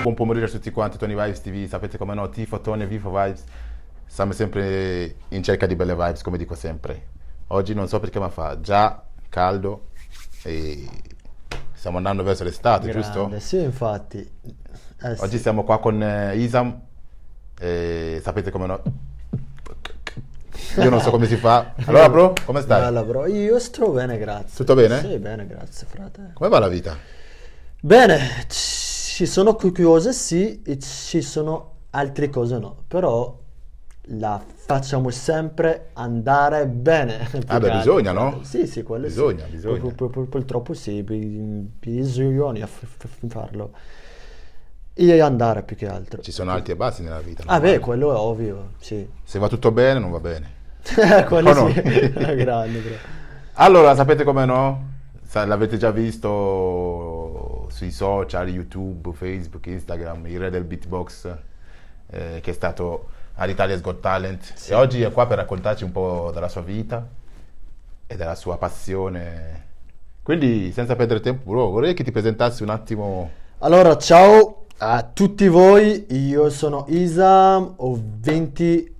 buon pomeriggio a tutti quanti, Tony Vibes TV, sapete come no, tifo Tony, vivo Vibes, siamo sempre in cerca di belle vibes, come dico sempre. Oggi non so perché ma fa già caldo e stiamo andando verso l'estate, giusto? Sì, infatti. Oggi Sì. siamo qua con Isam e sapete come no, io non so come si fa. Allora bro, come stai? Bella, bro. Io sto bene, grazie. Tutto bene? Sì, bene, grazie, frate. Come va la vita? Bene, ci sono cose sì e ci sono altre cose no, però la facciamo sempre andare bene. più Ah beh, che altro, bisogna, frate. no? Sì, sì, quello Bisogna, sì. bisogna. Purtroppo sì, bisogna farlo. E andare più che altro. Ci sono alti e bassi nella vita, Ah beh, normale. quello è ovvio, sì. Se va tutto bene, non va bene. Quello O no? sì, grande, bro. Allora, sapete come no? L'avete già visto sui social, YouTube, Facebook, Instagram, il re del beatbox, che è stato all'Italia's Got Talent. Sì. E oggi è qua per raccontarci un po' della sua vita e della sua passione. Quindi, senza perdere tempo, bro, vorrei che ti presentassi un attimo. Allora, ciao a tutti voi, io sono Isam, ho 29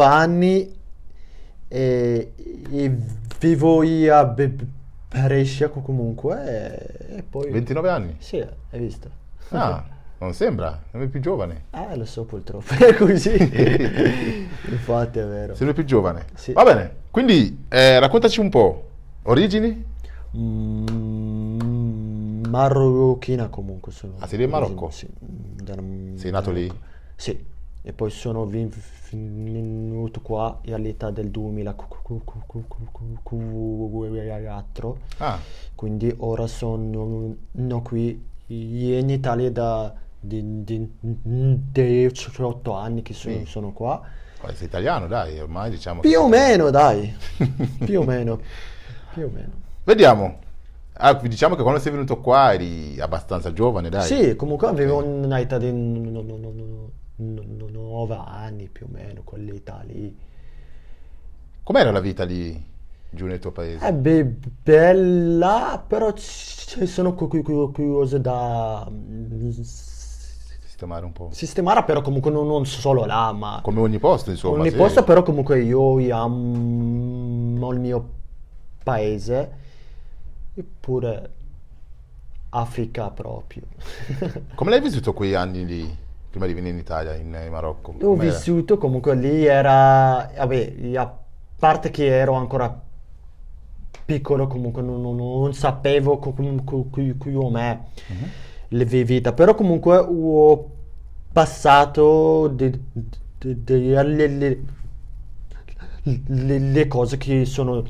anni e vivo a Brescia comunque e poi... 29 anni? Sì, hai visto? Ah, non sembra, sei più giovane. Lo so purtroppo, è così. Infatti è vero. Sei più giovane. Sì. Va bene, quindi raccontaci un po'. Origini? Marocchina comunque sono. Ah, sei del Marocco? Sì, Sei nato lì? Sì, e poi sono venuto qua all'età del 2004, Ah, quindi ora sono qui in Italia da 18 anni che Sì. sono qua. sei italiano, dai, ormai diciamo che Più o sei meno, dai, più o meno, più o meno. Vediamo. Ah, diciamo che quando sei venuto qua eri abbastanza giovane, dai. Sì, comunque avevo Ok. un'età di 9 anni più o meno, quell'età lì. Com'era la vita lì, giù nel tuo paese? Beh, bella, però ci sono cose da Sistemare un po'. sistemare, però comunque non solo là, ma Come ogni posto, insomma. ogni sì. posto, però comunque io amo il mio paese, eppure Africa proprio. Come l'hai vissuto quei anni lì, prima di venire in Italia, in Marocco? Ho Com'era? vissuto comunque lì era, vabbè, a parte che ero ancora piccolo, comunque non sapevo come Mhm. le vita, però comunque ho passato le cose che sono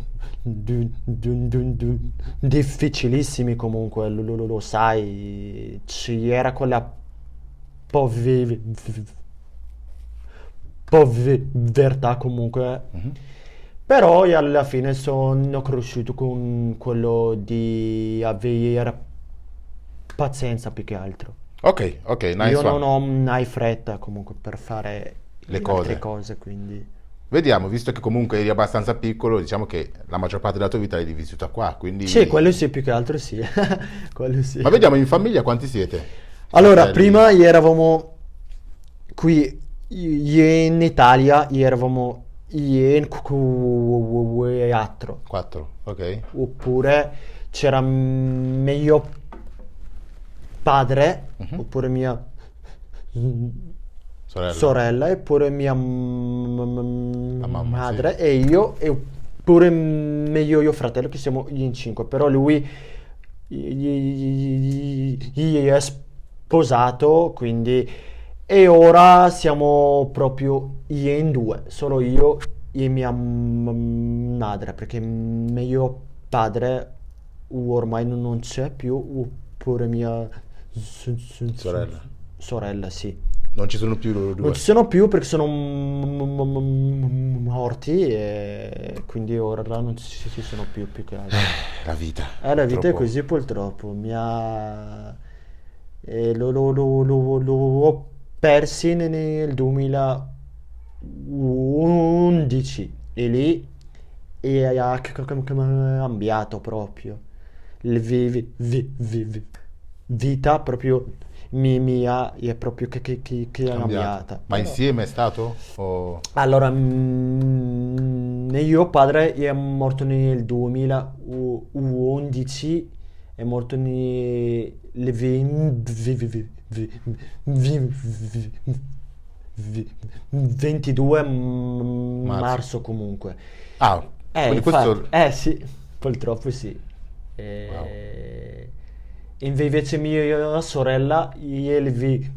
difficilissimi comunque, lo sai, c'era quella povertà comunque, Mhm. però io alla fine sono cresciuto con quello di avere pazienza più che altro. Ok, ok, nice Io one. non ho mai fretta comunque per fare Le altre cose. cose, quindi... Vediamo, visto che comunque eri abbastanza piccolo, diciamo che la maggior parte della tua vita l'hai vissuta qua, quindi... Sì, quello sì, più che altro sì. Quello sì. Ma vediamo, in famiglia quanti siete? Allora, Fratelli? prima eravamo qui in Italia, eravamo in quattro. 4, ok. Oppure c'era mio padre, Mhm. oppure mia Sorella. sorella, eppure mia mamma, madre e io, e oppure mio fratello, che siamo in cinque. Però lui è sposato, quindi... E ora siamo proprio in due, solo io e mia madre, perché mio padre ormai non c'è più, oppure mia Sorella. sorella, sì. Non ci sono più loro due. Non ci sono più perché sono morti e quindi ora non ci sono più che altro. La vita. La vita è Troppo- così purtroppo, l'ho persi nel 2011 e lì ha cambiato proprio. Il vita proprio mia è proprio che è cambiata. Ma insieme è stato? Allora, mio padre è morto nel 2011, è morto nel 22 marzo comunque. Ah, quindi questo... Sì, purtroppo sì. Wow. Invece mia sorella, il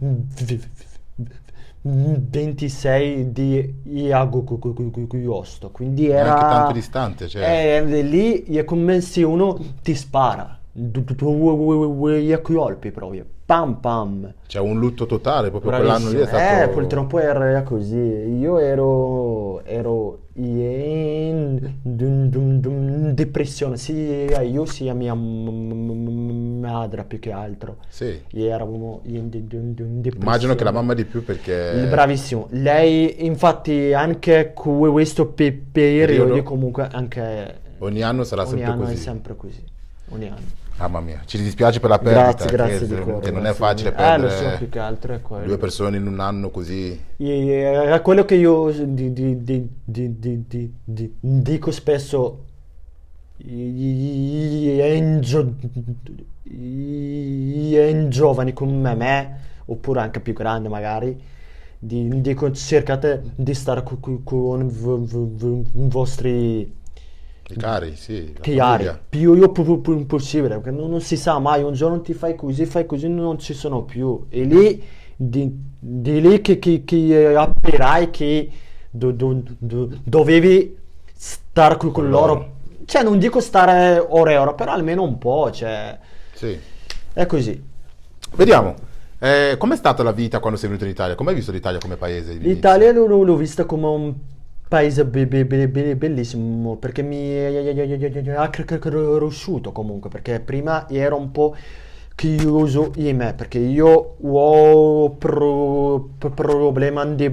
26 di agosto, quindi Neanche era... tanto distante, cioè... lì è come se uno ti spara, due colpi proprio, pam pam. C'è un lutto totale, proprio quell'anno lì è Bravissimo. stato... Purtroppo era così. Io ero in depressione, sia io sia mia madre più che altro. Sì. Eravamo in depressione. Immagino che la mamma di più perché... Bravissimo. Lei, infatti, anche questo periodo, comunque, anche Ogni anno sarà ogni sempre anno è così. sempre così. Ogni anno. Mamma mia, ci dispiace per la perdita, Grazie di che cuore. non è facile Lo perdere so, più che altro è quello. due persone in un anno così. È quello che io dico spesso, in giovani come me, oppure anche più grandi magari, dico cercate di stare con i vostri I cari, sì, la chiari, famiglia. più possibile, perché non si sa mai, un giorno ti fai così, non ci sono più. E lì, di lì che capirai che dovevi stare con loro. Cioè, non dico stare ore e ore, però almeno un po', cioè, Sì. è così. Vediamo, com'è stata la vita quando sei venuto in Italia? Come hai visto l'Italia come paese? all'inizio? L'Italia l'ho vista come un paese bellissimo, perché mi ha cresciuto comunque, perché prima ero un po' chiuso in me, perché io ho problema di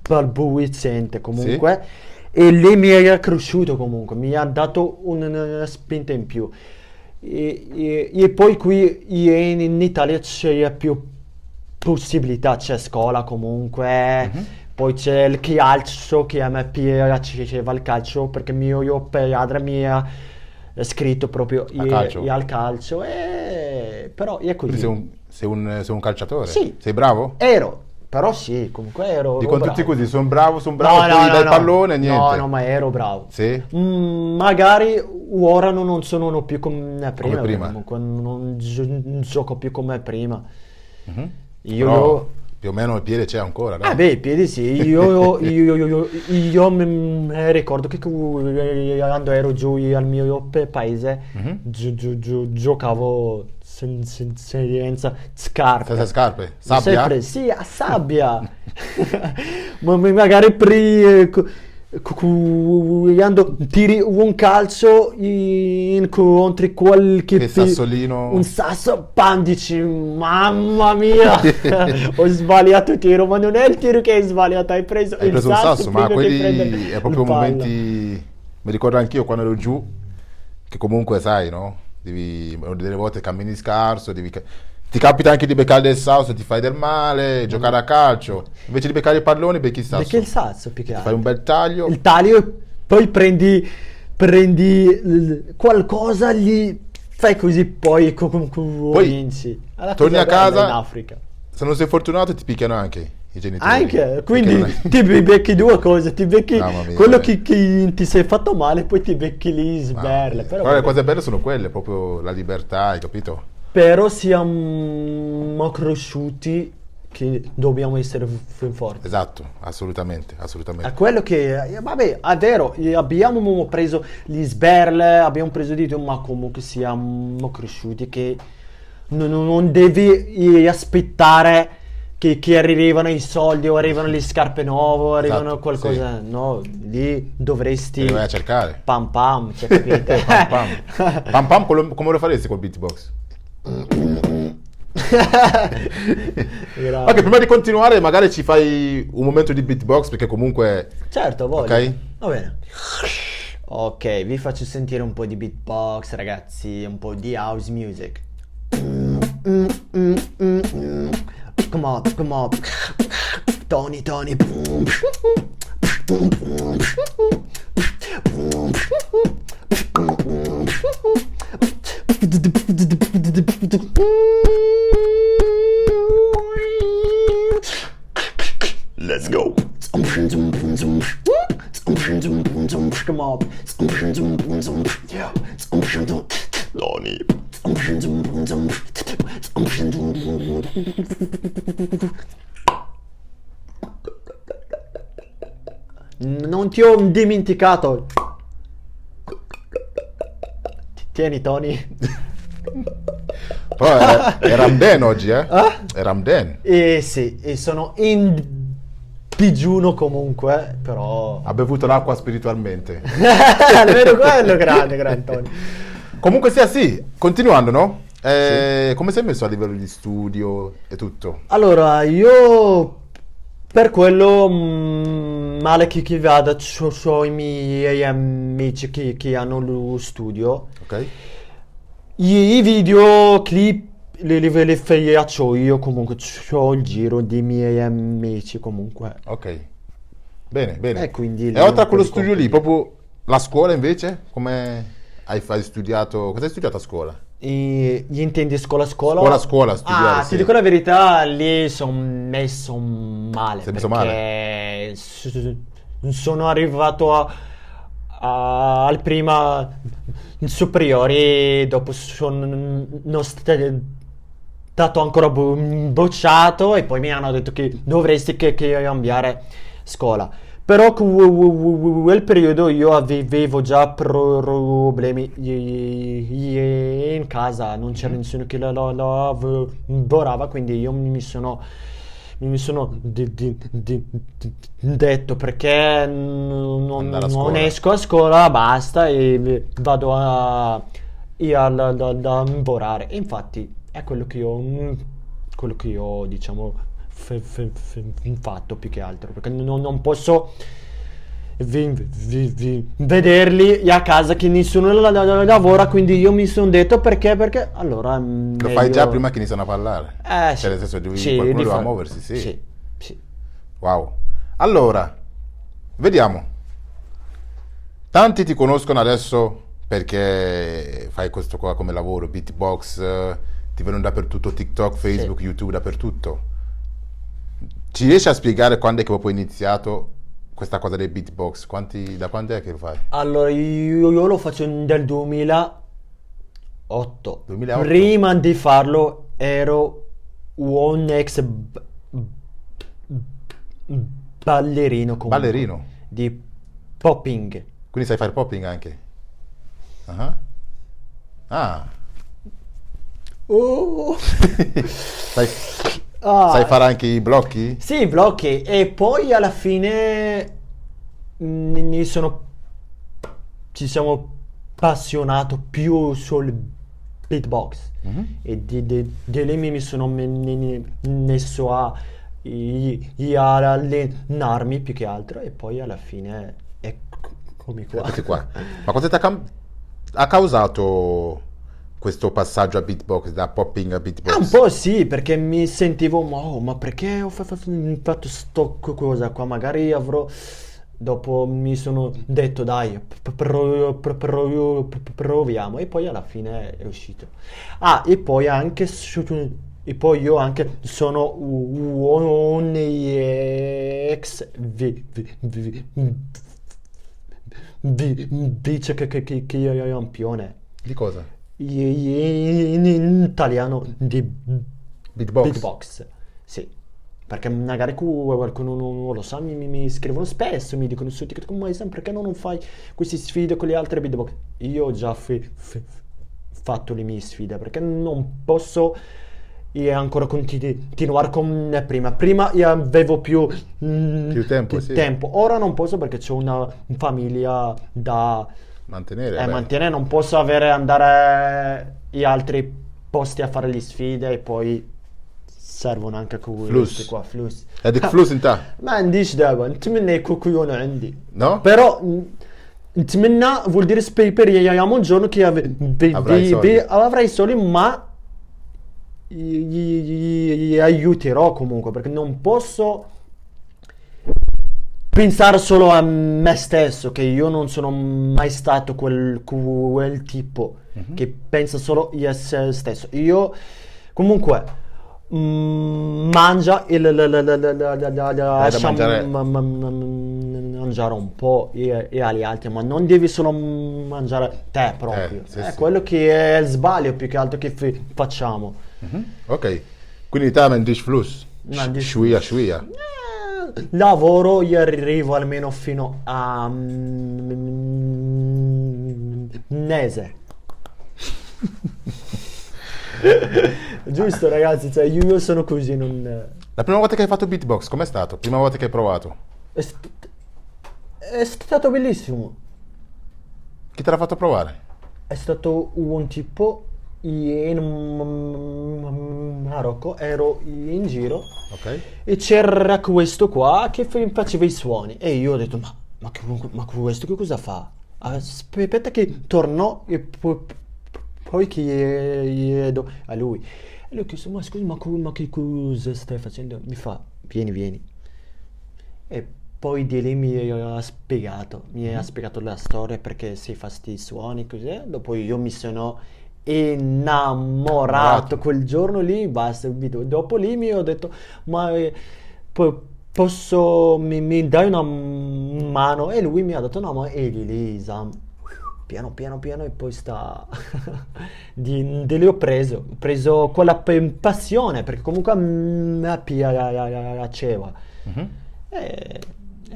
balbuziente comunque, e lei mi ha cresciuto comunque, mi ha dato una spinta in più. E poi qui in Italia c'è più possibilità, c'è scuola comunque, poi c'è il calcio, che a me piaceva il calcio, perché mio padre mi ha iscritto proprio al calcio, però è così. Quindi sei un calciatore? Sì. Sei bravo? Però sì, comunque ero Dicono bravo. tutti così, sono bravo, No, poi dai il pallone, niente. No, ma ero bravo. Sì? Magari ora non sono più come prima, Come prima. comunque non gioco più come prima. Però più o meno il piede c'è ancora, no? I piedi sì, io mi ricordo che quando ero giù al mio paese giocavo senza scarpe. Senza scarpe? Sabbia? Sempre, sì, a sabbia. Ma magari quando tiri un calcio incontri qualche Che sassolino. un sasso, pam, dici mamma mia, ho sbagliato il tiro, ma non è il tiro che hai sbagliato, hai preso Hai il preso un sasso, ma prima di prendere quelli è proprio il palla. momenti... Mi ricordo anch'io quando ero giù, che comunque sai, no? Delle volte cammini scarso, ti capita anche di beccare del sasso, ti fai del male, giocare a calcio. Invece di beccare i palloni, becchi il sasso. Perché il sasso più che Ti altro. fai un bel taglio. Il taglio e poi prendi qualcosa, gli fai così, poi vinci. Alla torni cosa a bella casa, in Africa. Se non sei fortunato ti picchiano anche i genitori. Anche, quindi Perché ti becchi due cose, ti becchi Mamma mia, quello che ti sei fatto male, poi ti becchi lì sberle. Però le cose belle sono quelle, proprio la libertà, hai capito? Però siamo cresciuti che dobbiamo essere forti. Esatto, assolutamente. È quello che, vabbè, è vero, abbiamo preso gli sberle, abbiamo preso di tutto, ma comunque siamo cresciuti che non devi aspettare che arrivano i soldi o arrivano le scarpe nuove, arrivano Esatto, qualcosa, no, lì dovresti... Li vai a cercare. Pam pam, cioè, capite? Pam pam. Pam pam, come lo faresti col beatbox? Ok, prima di continuare magari ci fai un momento di beatbox perché comunque... Certo, voglio. Ok? Va bene. Ok, vi faccio sentire un po' di beatbox, ragazzi, un po' di house music. Come on. Tony. Let's go. Come on. Yeah. Tony. Non ti ho dimenticato. Tieni, Tony. Però è Ramden oggi, eh? È Ramden. Sì, e sono in digiuno comunque, però... Ha bevuto l'acqua spiritualmente. Almeno quello, grande Tony. Comunque sia sì, continuando, no? Come sei messo a livello di studio e tutto? Allora, io per quello male che vada, c'ho i miei amici che hanno lo studio. Ok? I videoclip li faccio io, comunque c'ho il giro dei miei amici comunque. Ok. Bene. E quindi E oltre a quello di studio lì, compiti. proprio la scuola invece? Come hai studiato? Cosa hai studiato a scuola? Gli intendi scuola? Scuola, studiare, Ti sì. dico la verità, lì sono messo male. Sei messo perché sono arrivato al prima superiori, dopo sono stato ancora bocciato e poi mi hanno detto che dovresti che cambiare scuola. Però quel periodo io avevo già problemi in casa, non c'era nessuno che lavorava, quindi io mi sono detto perché Andare a non scuola. esco a scuola, basta e vado a lavorare. E infatti è quello che io diciamo fatto più che altro, perché non posso vederli a casa che nessuno lavora, quindi io mi sono detto perché allora è Lo fai già prima che iniziano a parlare? Cioè, sì. nel senso, Sì, qualcuno di doveva fa- muoversi, sì. sì. Wow. Allora, vediamo. Tanti ti conoscono adesso perché fai questo qua come lavoro, beatbox, ti vedono dappertutto, TikTok, Facebook, YouTube, dappertutto. Ci riesci a spiegare quando è che proprio hai iniziato questa cosa del beatbox? Da quando è che lo fai? Allora io lo faccio nel 2008. 2008? Prima di farlo ero un ex ballerino comunque. Ballerino? Di popping. Quindi sai fare popping anche? Ah. Ah. Oh. Sai, Ah. sai fare anche i blocchi? Sì, blocchi. E poi alla fine ci siamo appassionato più sul beatbox. E di lì mi sono messo a allenarmi più che altro e poi alla fine eccomi qua. Eccoci qua. Ma cosa ha causato questo passaggio a beatbox, da popping a beatbox? Un po' sì, perché mi sentivo, ma perché ho fatto sto cosa qua? Magari avrò... Dopo mi sono detto, dai, proviamo. E poi alla fine è uscito. Ah, e poi anche... E poi io anche sono un ex vice campione. Di cosa? In italiano di Beatbox? beatbox, sì, perché magari qualcuno non lo sa, mi scrivono spesso, mi dicono su TikTok, ma Sam, perché non fai queste sfide con le altre beatbox? Io ho già fatto le mie sfide, perché non posso ancora continuare come prima io avevo più tempo, sì. tempo, ora non posso perché ho una famiglia da Mantenere, beh. mantenere, non posso andare gli altri posti a fare le sfide e poi servono anche questi qua, flus. هذيك فلوس انت ما عنديش دابا انت مني كوكيون عندي No? però Nitmenna vuol dire speriamo un giorno che avrai soldi, ma gli aiuterò comunque, perché non posso pensare solo a me stesso, che io non sono mai stato quel tipo che pensa solo a se stesso. Io comunque mangia e lascia mangiare un po' e agli altri, ma non devi solo mangiare te proprio. Sì, È sì. quello che è il sbaglio più che altro che facciamo. Ok, quindi te mentis Fluss, No, dici- shuia shuia. Lavoro, io arrivo almeno fino a mese. Giusto ragazzi, cioè io sono così, non... La prima volta che hai fatto beatbox, com'è stato? Prima volta che hai provato? È stato bellissimo. Chi te l'ha fatto provare? È stato un tipo in Marocco, ero in giro Ok. e c'era questo qua che faceva i suoni e io ho detto ma questo che cosa fa? Aspetta che tornò e poi chiedo a lui e lui ha chiesto ma scusi ma che cosa stai facendo? Mi fa vieni e poi di lì mi ha spiegato la storia perché si fa sti suoni così. Dopo io mi sono innamorato quel giorno lì, basta il video. Dopo lì mi ho detto ma posso mi dai una mano? E lui mi ha detto no, ma è di lì piano e poi sta di lì ho preso quella passione perché comunque a me piaceva. E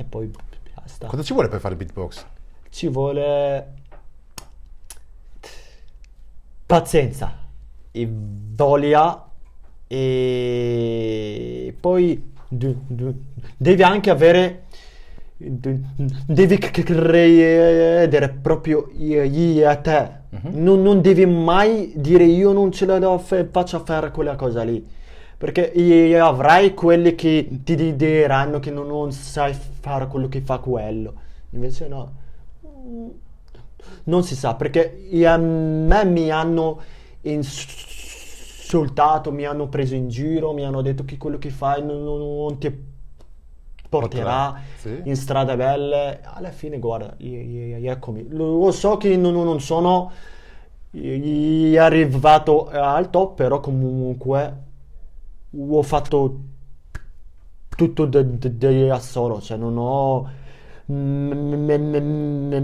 poi basta. Cosa ci vuole per fare beatbox? Ci vuole pazienza e voglia e poi devi anche avere devi credere proprio a te. Non devi mai dire io non ce la faccio a fare quella cosa lì, perché avrai quelli che ti diranno che non sai fare quello che fa quello, invece no, non si sa, perché a me mi hanno insultato, mi hanno preso in giro, mi hanno detto che quello che fai non ti porterà Sì. in strade belle. Alla fine guarda, eccomi, lo so che non sono arrivato al top, però comunque ho fatto tutto da solo, cioè non ho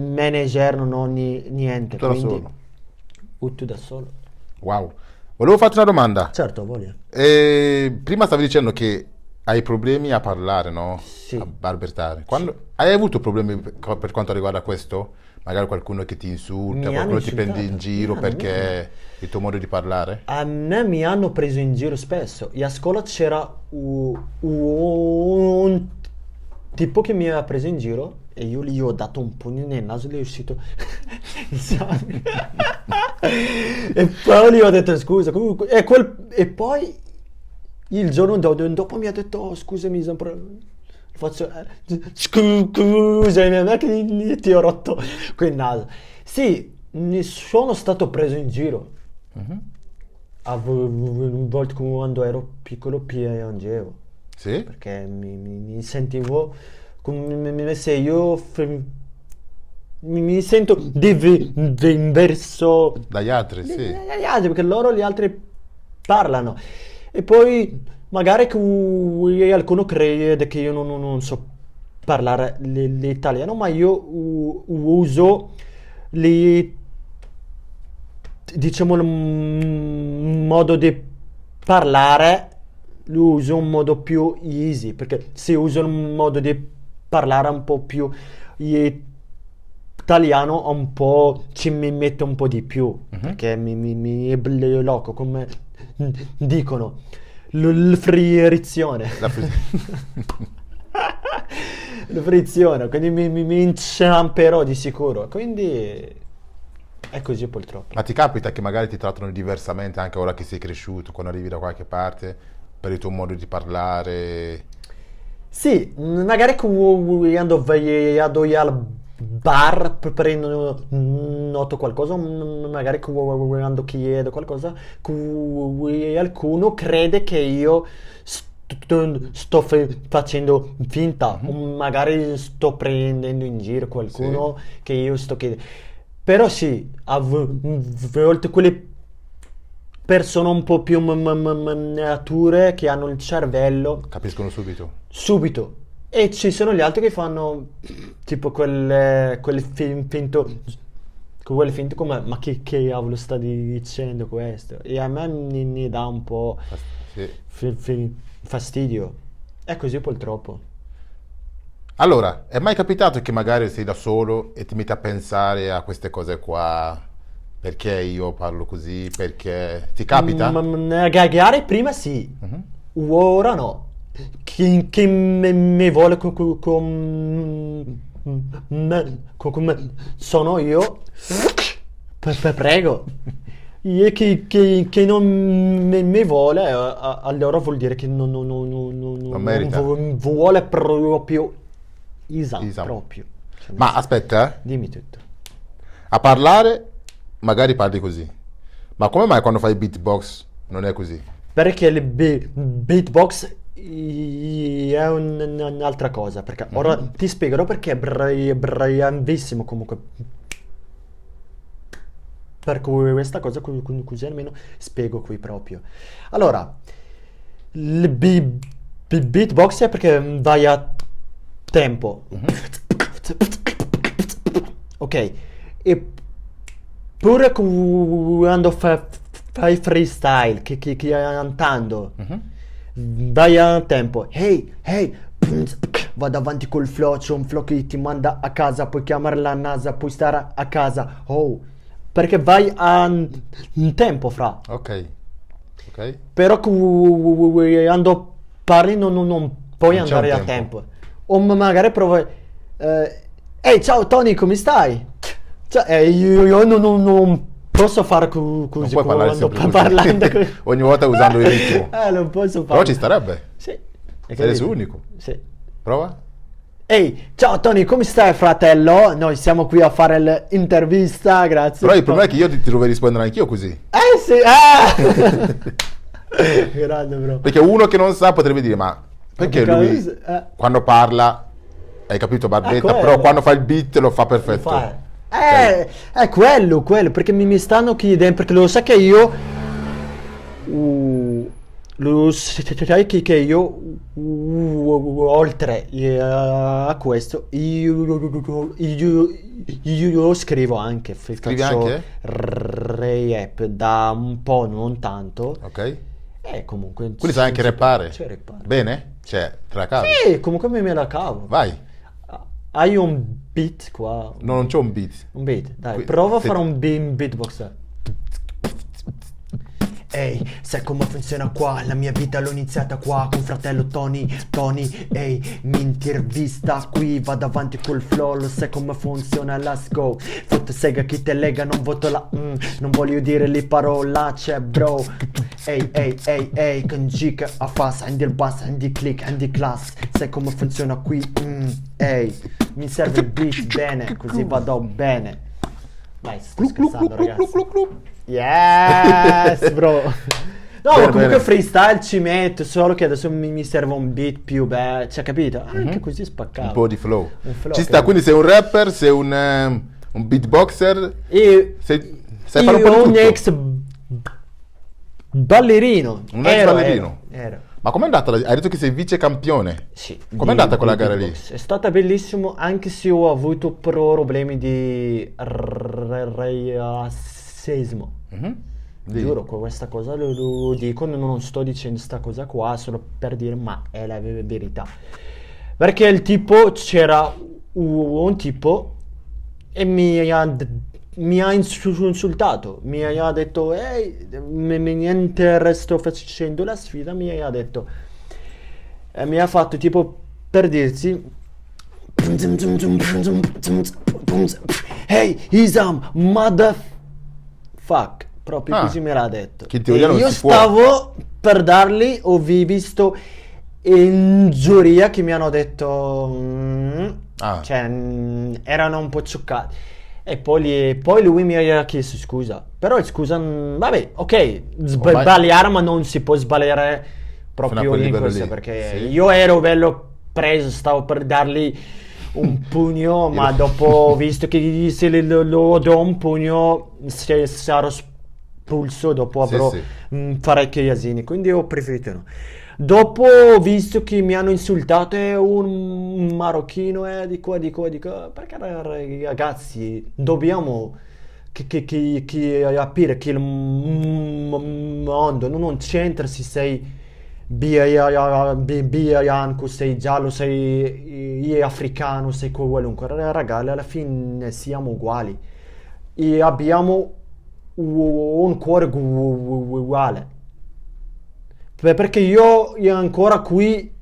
manager, non ho niente, Tutto da quindi solo. tutto da solo. Wow. Volevo farti una domanda. Certo, voglio. Prima stavi dicendo che hai problemi a parlare, no? Sì. A balbettare. Hai avuto problemi per quanto riguarda questo? Magari qualcuno che ti insulta, Mi qualcuno hanno ti prende in insultato. giro Mi perché il tuo modo di parlare? A me mi hanno preso in giro spesso. E a scuola c'era un tipo che mi aveva preso in giro e io gli ho dato un pugno nel naso e gli è uscito il sangue. E poi gli ho detto scusa. Comunque, e poi il giorno dopo mi ha detto "Oh, scusami, faccio scusa, non è che ti ho rotto quel naso. Sì, ne sono stato preso in giro. A volte quando ero piccolo piangevo Sì? perché mi sentivo come se io mi sento diverso Dagli altri, sì. dagli altri, perché loro gli altri parlano e poi magari qualcuno crede che io non so parlare l'italiano, ma io uso diciamo il modo di parlare, lo uso un modo più easy, perché se uso un modo di parlare un po' più italiano un po' ci mi metto un po' di più, perché mi blocco, come dicono, frizione. La frizione, quindi mi inciamperò di sicuro, quindi è così purtroppo. Ma ti capita che magari ti trattano diversamente anche ora che sei cresciuto, quando arrivi da qualche parte, per il tuo modo di parlare? Sì, magari quando vado al bar, prendo noto qualcosa, magari quando chiedo qualcosa, qualcuno crede che io sto facendo finta, o magari sto prendendo in giro qualcuno che io sto chiedendo. Però sì, a volte quelle persone un po' più mature che hanno il cervello Capiscono subito. subito. E ci sono gli altri che fanno tipo quelle finto come ma che diavolo sta dicendo questo? E a me mi dà un po' Sì. fastidio. È così purtroppo. Allora, è mai capitato che magari sei da solo e ti metti a pensare a queste cose qua? Perché io parlo così? Perché ti capita? Gare prima sì, ora no. Chi mi vuole come sono io, prego. E chi non mi vuole, allora vuol dire che non merita. vuole proprio Isam. proprio. Cioè, Ma aspetta, dimmi tutto. a parlare magari parli così. Ma come mai quando fai beatbox non è così? Perché il beatbox è un'altra cosa. Perché ora ti spiegherò perché è bravissimo comunque. Per cui questa cosa così almeno spiego qui proprio. Allora, il beatbox è perché vai a tempo. Ok, e pure quando fai freestyle, che cantando, vai a tempo. Hey, vado avanti col flow, c'è un flow che ti manda a casa, puoi chiamare la NASA, puoi stare a casa. Oh, perché vai a tempo fra. Ok. Però quando parli non puoi Non c'è andare un a tempo. tempo. O magari provi. Ehi, ciao Tony, come stai? Cioè, io non posso fare Non così puoi parlare quando sempre così. parlando così. Ogni volta usando il ritmo. Non posso Però fare. ci starebbe. Sì. Hai Sei il capito? suo unico. Sì. Prova. Ehi, ciao Tony, come stai fratello? Noi siamo qui a fare l'intervista, grazie. Però il problema è che io ti dovrei rispondere anch'io così. Sì, grande bro. Perché uno che non sa potrebbe dire, ma perché lui quando parla, hai capito, barbetta, quello. però quando fa il beat lo fa perfetto. È quello, perché mi stanno chiedendo, perché lo sai che io, lo sai che io, oltre a questo, io scrivo anche, Scrivi faccio anche? rap da un po', non tanto, Ok? comunque. Quindi sai anche rappare? Sì, rappare. Bene? Cioè, te la cavi? Sì, comunque me la cavo. Vai. Hai un beat qua? No, non c'ho un beat. Un beat, dai, Qui- prova a se- fare un beatbox. Ehi, sai come funziona qua? La mia vita l'ho iniziata qua con fratello Tony, ehi, mi intervista qui, vado avanti col flow, lo sai come funziona, let's go. Foto sega chi te lega, non voto la non voglio dire le parolacce, bro. Ehi, con G che a fast, andi il bass, andi il click, andi il class, sai come funziona qui, ehi, mi serve il beat bene, così vado bene. Vai, sto scherzando ragazzi. Yes, bro. No, ma comunque bene. freestyle ci metto, solo che adesso mi serve un beat più bello, cioè capito? Anche così spaccavo. Un po' di flow. Un flow, Ci sta, capito? quindi sei un rapper, sei un beatboxer, E sai fare un po' io di un tutto. ex ballerino. Un ex ballerino. Ero. Ma com'è andata? Hai detto che sei vice campione. Sì. Com'è andata quella gara lì? beatbox. È stata bellissimo, anche se ho avuto problemi di razzismo. Dì. Giuro, questa cosa lo dico, non sto dicendo sta cosa qua solo per dire, ma è la verità. Perché il tipo, c'era un tipo e mi ha insultato, mi ha detto, ehi, niente, sto facendo la sfida, mi ha detto, mi ha fatto tipo per dirsi, hey, Isam, motherfuck. Proprio così me l'ha detto. Che in teoria E non io si può. stavo per dargli, ho visto in giuria che mi hanno detto cioè erano un po' scioccati. E poi lui mi ha chiesto scusa. Però scusa, vabbè, ok, sbagliare, ma non si può sbagliare proprio in questo, perché io ero bello preso, stavo per dargli un pugno, ma dopo, visto che se lo do un pugno, sarò espulso, dopo avrò parecchi asini, quindi ho preferito no. Dopo, visto che mi hanno insultato, un marocchino di qua, perché ragazzi, dobbiamo capire che il mondo non c'entra se sei bianco, sei giallo, sei africano, sei qualunque, ragazzi, alla fine siamo uguali e abbiamo un cuore uguale. Perché io ancora qui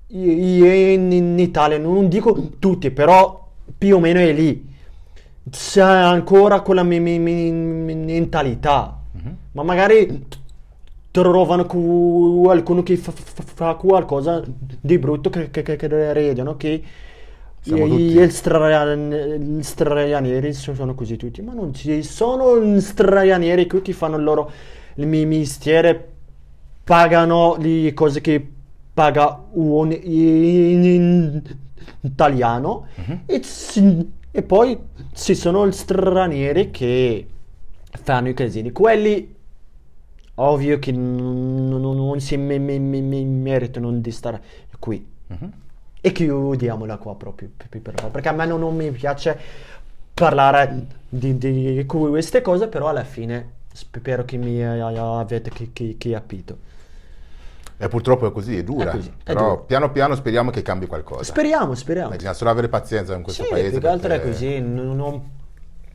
in Italia, non dico tutti, però più o meno è lì, c'è ancora quella mentalità, ma magari trovano qualcuno che fa qualcosa di brutto che ridono, che gli stranieri sono così tutti, ma non ci sono stranieri che fanno il loro mestiere, pagano le cose che paga un in italiano e poi ci sono gli stranieri che fanno i casini, quelli ovvio che non si meritano di stare qui e chiudiamola qua proprio perché a me non mi piace parlare di queste cose, però alla fine spero che mi avete capito. E purtroppo è così, è dura, però piano piano speriamo che cambi qualcosa. Speriamo. Bisogna solo avere pazienza in questo paese. Più che altro è così, non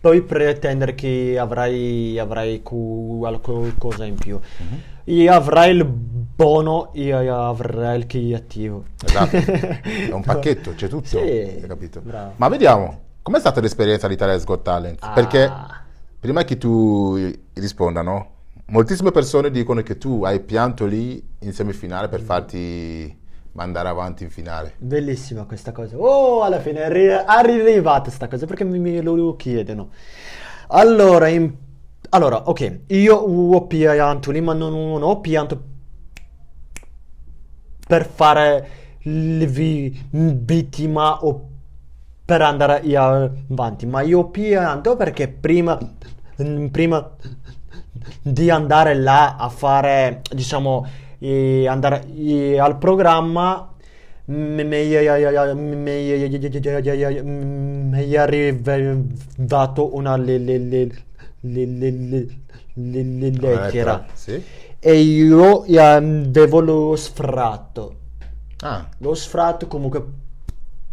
puoi pretendere che avrai qualcosa in più. Io avrai il buono, io avrai il cattivo. Esatto, è un pacchetto, c'è tutto, sì, hai capito? Bravo. Ma vediamo, com'è stata l'esperienza di Italia's Got Talent? Perché prima che tu risponda, no? Moltissime persone dicono che tu hai pianto lì in semifinale per farti mandare avanti in finale. Bellissima questa cosa. Oh, alla fine è arrivata questa cosa, perché mi lo chiedono. Allora, ok, io ho pianto lì, ma non ho pianto per fare vittima o per andare avanti, ma io ho pianto perché prima di andare là a fare, diciamo, andare al programma, mi è arrivato una lettera, sì? E io avevo lo sfratto. Lo sfratto comunque,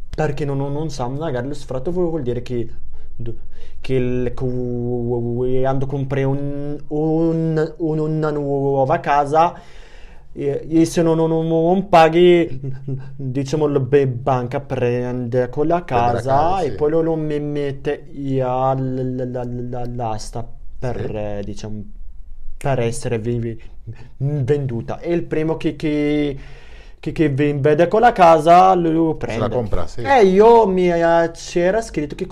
perché non sa, magari lo sfratto vuol dire che quando compri una nuova casa e se non paghi, diciamo, la banca prende quella casa e poi lo mette all'asta per, diciamo, per essere venduta, e il primo che vede quella casa lo prende. Se la compra, sì. E c'era scritto che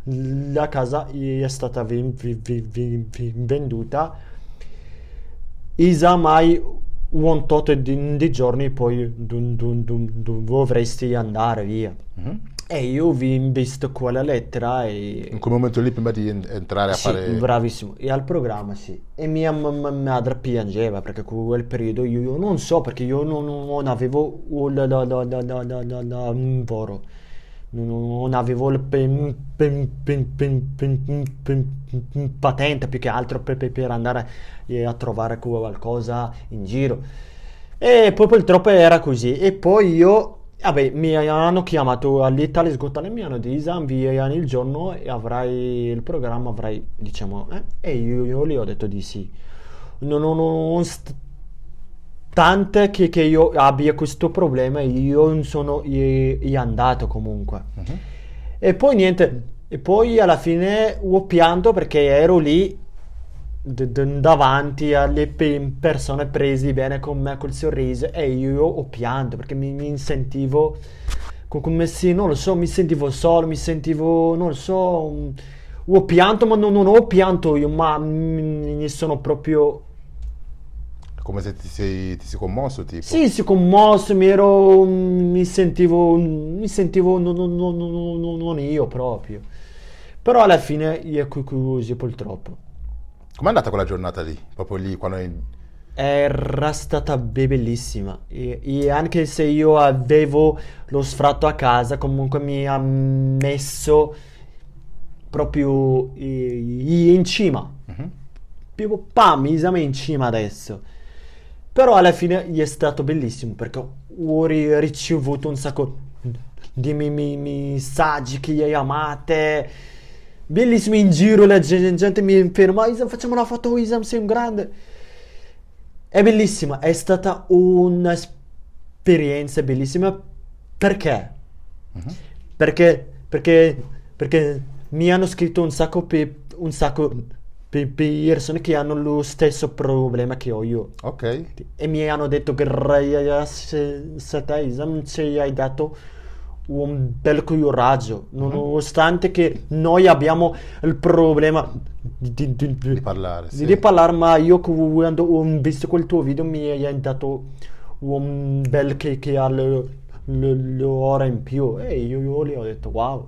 la casa è stata venduta mai un tot di giorni, poi dovresti andare via. E io ho visto quella lettera e in quel momento lì, prima di entrare a fare... bravissimo, e al programma e mia madre piangeva, perché quel periodo io non so, perché io non avevo lavoro, non avevo il patente, più che altro per andare a trovare qualcosa in giro, e poi purtroppo era così. E poi io, vabbè, mi hanno chiamato all'Italia's Got Talent, mi hanno detto via il giorno e avrai il programma, avrai, diciamo, e io gli ho detto di sì. Nonostante che io abbia questo problema, io non sono andato comunque. E poi niente, e poi alla fine ho pianto perché ero lì davanti alle persone presi bene con me col sorriso, e io ho pianto perché mi sentivo come se, non lo so, mi sentivo solo, mi sentivo, non lo so, ho pianto, ma non ho pianto io, ma mi sono proprio... Come se ti sei commosso, tipo. Sì, si è commosso, mi sentivo non io proprio. Però alla fine io così purtroppo. Com'è andata quella giornata lì? Proprio lì, quando... Era stata bellissima e anche se io avevo lo sfratto a casa, comunque mi ha messo proprio in cima. Mhm. Proprio pam, mi siamo in cima adesso. Però alla fine è stato bellissimo perché ho ricevuto un sacco di messaggi che hai amate. Bellissimo in giro, la gente mi ferma, Isam, facciamo una foto, Isam, sei un grande. È bellissima, è stata un'esperienza bellissima. Perché? Mhm. Perché mi hanno scritto un sacco persone che hanno lo stesso problema che ho io. Ok. E mi hanno detto grazie a te, Isam, ci hai dato un bel coraggio, nonostante che noi abbiamo il problema Di parlare, sì. di parlare, ma io quando ho visto quel tuo video mi hai dato un bel che ha l'ora in più, e io gli ho detto wow,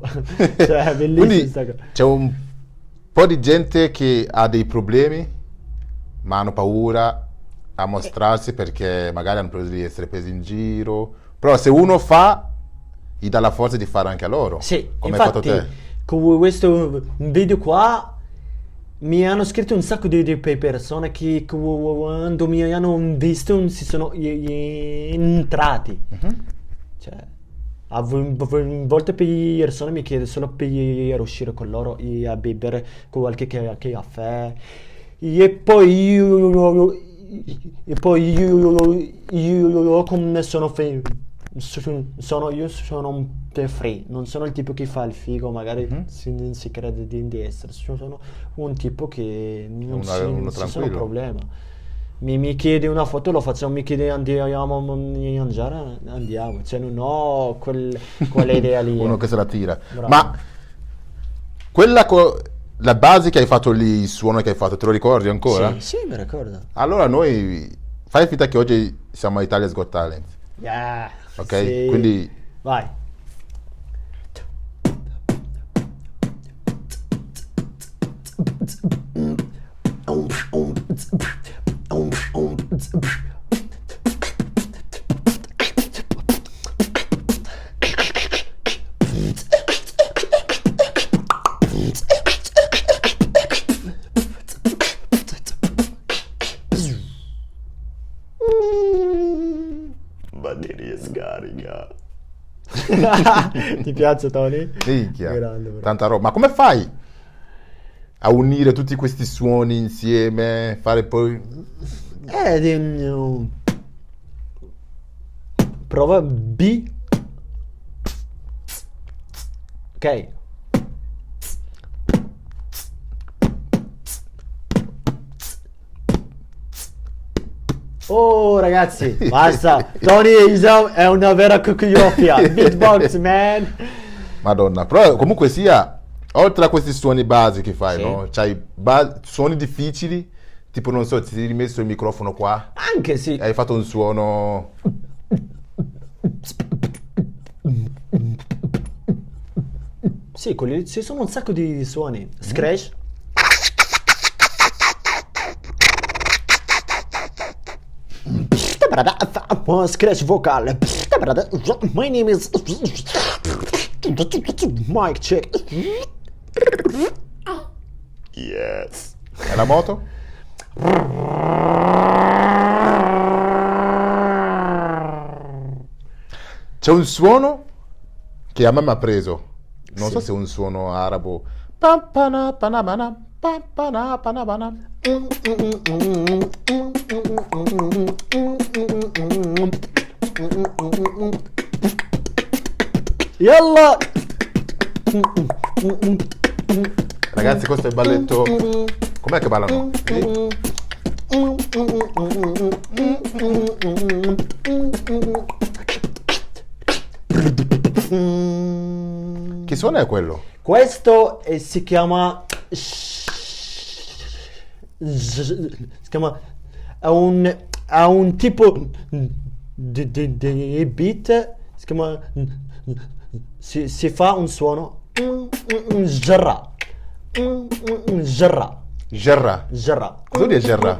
cioè è bellissimo Quindi sta cosa. c'è un po' di gente che ha dei problemi, ma hanno paura a mostrarsi perché magari hanno paura di essere presi in giro. Però se uno fa, gli dà la forza di fare anche a loro. Sì, come hai fatto infatti te. con questo video qua mi hanno scritto un sacco di persone che quando mi hanno visto si sono entrati. Mhm. Cioè, a volte persone mi chiedono solo per uscire con loro e a bere qualche caffè. E poi io come sono io sono un po' free, non sono il tipo che fa il figo, magari si crede di essere, sono un tipo che non Uno ci sono tranquillo. problema. Mi chiede una foto, lo facciamo, mi chiede andiamo a mangiare, andiamo, cioè non ho quella idea lì. Uno che se la tira. Bravo. Ma la base che hai fatto lì, il suono che hai fatto, te lo ricordi ancora? Sì, sì, mi ricordo. Allora noi, fai finta che oggi siamo a Italia's Got Talent, Yeah, ok? sì. Quindi Vai. Banderia scarica. Ti piace, Tony? minchia, Grande, bro. tanta roba. Ma come fai a unire tutti questi suoni insieme, fare poi... Prova B. Ok. Oh ragazzi, basta. Tony Isam è una vera cucchioffia. Beatbox, man. Madonna, però comunque sia, oltre a questi suoni base che fai, Sì. no? C'hai suoni difficili, tipo non so, ti sei rimesso il microfono qua Anche sì. e hai fatto un suono... Sì, ci sono un sacco di suoni. Scratch. Scratch vocale. My name is Mike check. Yes. E la moto? C'è un suono che a me mi ha preso. Non so se è un suono arabo. Pampana, panabana, pampana, panabana. Yalla. Ragazzi, questo è il balletto Com'è che ballano? Che suono è quello? Questo si chiama è un tipo di beat, si fa un suono gerra. Gerra. Gerra. Cosa vuol dire gerra?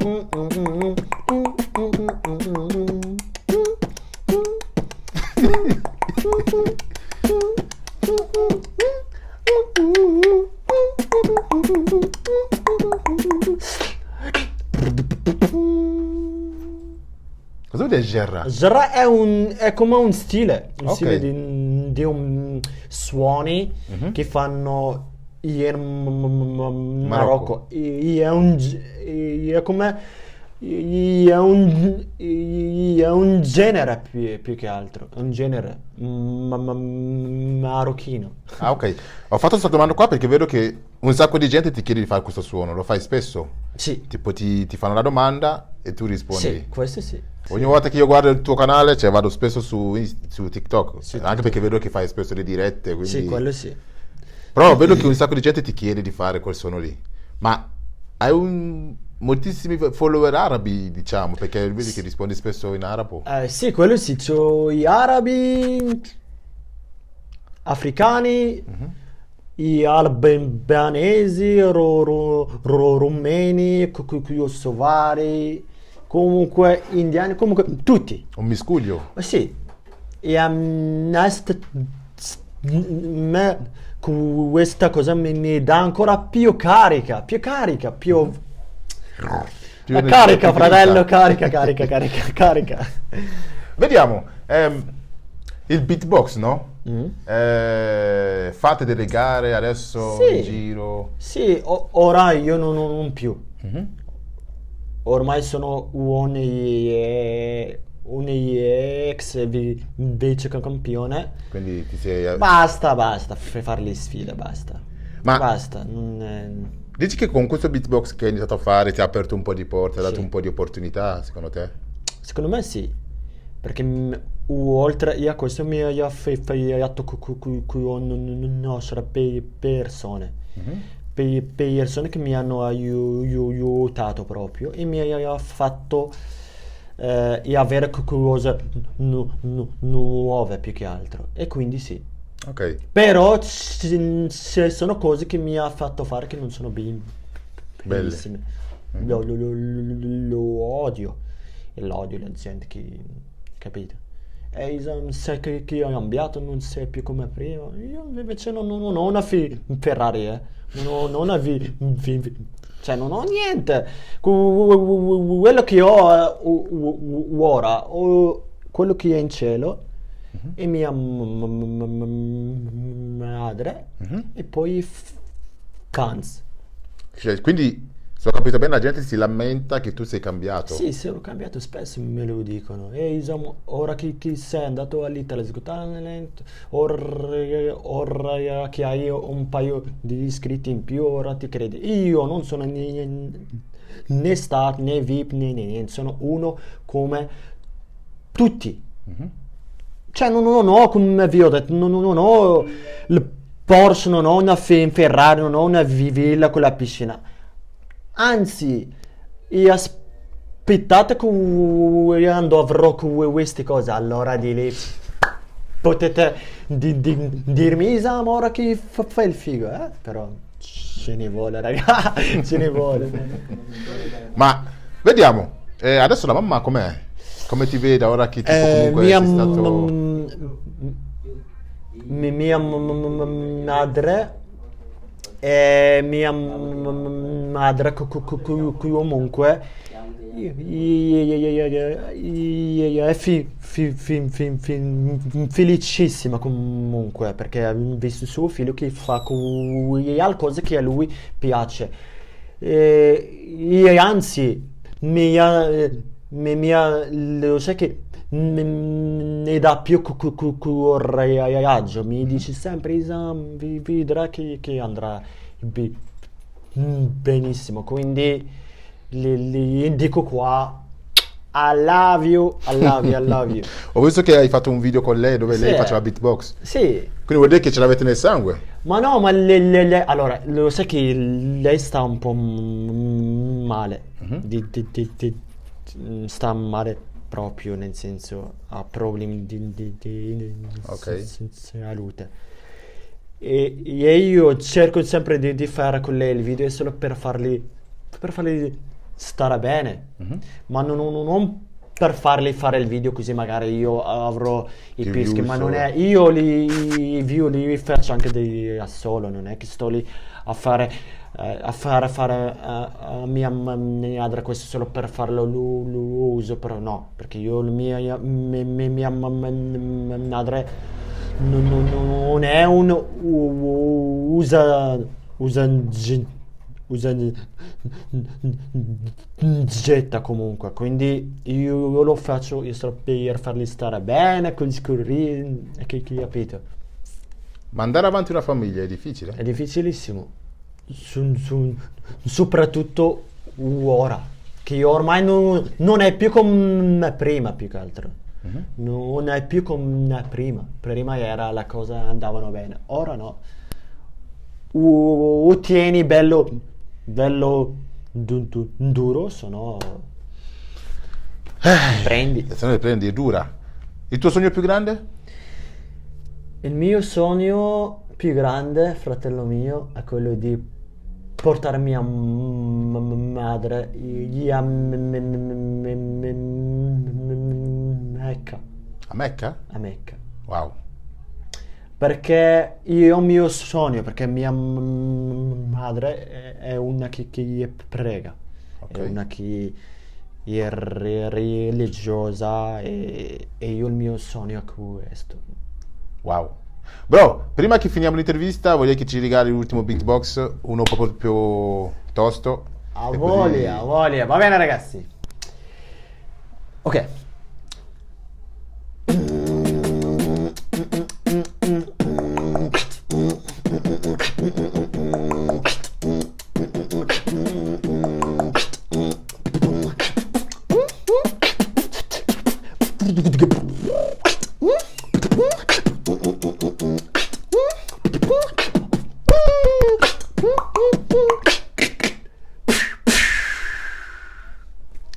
Cosa vuol dire gerra? Gerra è come un stile, Ok. stile di suoni che fanno in Marocco. È come è un genere più che altro, è un genere marocchino. Ah, ok. Ho fatto questa domanda qua perché vedo che un sacco di gente ti chiede di fare questo suono. Lo fai spesso? Sì, Tipo ti fanno la domanda e tu rispondi. sì, questo sì. Ogni volta che io guardo il tuo canale, cioè vado spesso su TikTok, Sì, anche TikTok. perché vedo che fai spesso le dirette, quindi... Sì, quello sì. Però vedo che un sacco di gente ti chiede di fare quel suono lì. Ma hai moltissimi follower arabi, diciamo, perché vedi che rispondi spesso in arabo. Sì, quello sì, c'ho gli arabi, africani, gli albanesi, rumeni, kosovari, comunque indiani, comunque tutti. Un miscuglio. Ma sì, e a questa cosa mi dà ancora più carica, più... Più Carica, energia, più fratello, grinta. carica. Vediamo, il beatbox, no? Fate delle gare adesso Sì. in giro. Sì, ora io non più. Ormai sono un ex vice campione. Quindi ti sei... Basta, fare le sfide, basta. Ma- Basta. Non Dici che con questo beatbox che hai iniziato a fare ti ha aperto un po' di porte, ha dato Sì. un po' di opportunità, secondo te? Secondo me sì, perché oltre a questo mi ha fatto conoscere persone, persone che mi hanno aiutato proprio e mi ha fatto avere cose nuove più che altro e quindi sì. Ok. Però ci sono cose che mi ha fatto fare che non sono bellissime. Lo odio. E l'odio la gente che... Capito? E sai che ho cambiato, non sei più come prima. Io invece non ho una Ferrari, Non ho una cioè non ho niente. Quello che ho ora, ho quello che è in cielo e mia madre e poi fans. Cioè, quindi, se ho capito bene, la gente si lamenta che tu sei cambiato. Sì, sono cambiato spesso, me lo dicono. E insomma, ora che sei andato all'Italia's Got Talent, ora che hai un paio di iscritti in più, ora ti credi. Io non sono né star, né VIP, né niente, sono uno come tutti. Cioè non ho, come vi ho detto, non ho il Porsche, non ho una Ferrari, non ho una villa con la piscina. Anzi, e aspettate quando avrò queste cose, allora di lì potete dirmi, Isam, ora che fai il figo, Però ce ne vuole, raga, ce ne vuole. Ma, vediamo, adesso la mamma com'è? Come ti vede ora che tipo comunque mia sei stato... mia madre e mia madre comunque è felicissima comunque perché ha visto suo figlio che fa qualcosa che a lui piace e anzi lo sai che ne dà più coraggio, mi dice sempre Isam, vedrà che andrà benissimo, quindi li indico qua. I love you, I love you, I love you. Ho visto che hai fatto un video con lei dove lei Sì. faceva beatbox. Sì, Quindi vuol dire che ce l'avete nel sangue. ma no, ma allora, lo sai che lei sta un po' male, sta male proprio, nel senso ha problemi di Ok. salute. E io cerco sempre di fare con lei il video solo per farli stare bene, ma non per farli fare il video così magari io avrò i Più pischi, views ma non o- è, io i view li faccio anche da solo, non è che sto lì a fare a mia madre questo solo per farlo uso, però no, perché io mia madre non è un usa getta comunque, quindi io lo faccio io solo per farli stare bene, così che capito? Ma andare avanti una famiglia è difficile? È difficilissimo, soprattutto ora, che io ormai non è più come prima, più che altro. Non è più come prima era la cosa andavano bene, ora no. Tieni bello duro, se no prendi. Se no le prendi, è dura. Il tuo sogno più grande? Il mio sogno più grande, fratello mio, è quello di portare mia madre a Mecca. A Mecca? A Mecca. Wow. Perché io ho un mio sogno, perché mia madre è una che prega, Ok. è una che è religiosa e io il mio sogno è questo. Wow. Bro, prima che finiamo l'intervista, voglio che ci regali l'ultimo beatbox, uno proprio più tosto. A e voglia, a voglia. Va bene ragazzi. Ok.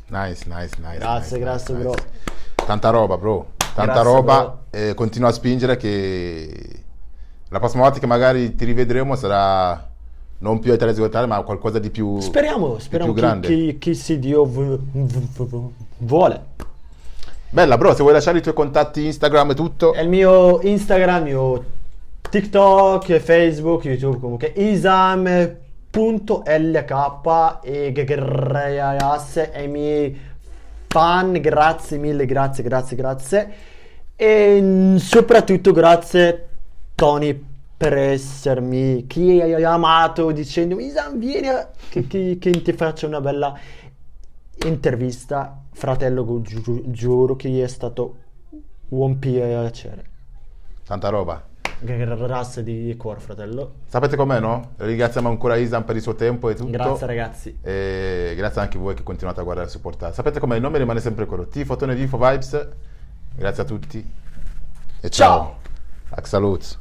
Nice. Grazie, bro. Tanta roba, bro. Tanta Grazie, roba. Continua a spingere che la prossima volta che magari ti rivedremo sarà non più ai telesguardare, ma qualcosa di più Speriamo più grande. che se Dio vuole. Bella, bro, se vuoi lasciare i tuoi contatti Instagram e tutto. È il mio Instagram, mio TikTok, Facebook, YouTube, comunque isam.lk e grazie ai miei fan, grazie mille, grazie e soprattutto grazie Tony per essermi chi hai amato dicendo Isam vieni che ti faccio una bella intervista, fratello, giuro che è stato un piacere. Tanta roba. Grazie di cuore, fratello. Sapete com'è, no? Ringraziamo ancora Isam per il suo tempo e tutto. Grazie ragazzi. E grazie anche a voi che continuate a guardare e supportare. Sapete com'è? Il nome rimane sempre quello. Tifo Tone Vifo Vibes. Grazie a tutti. E ciao. Ciao. Axaluz.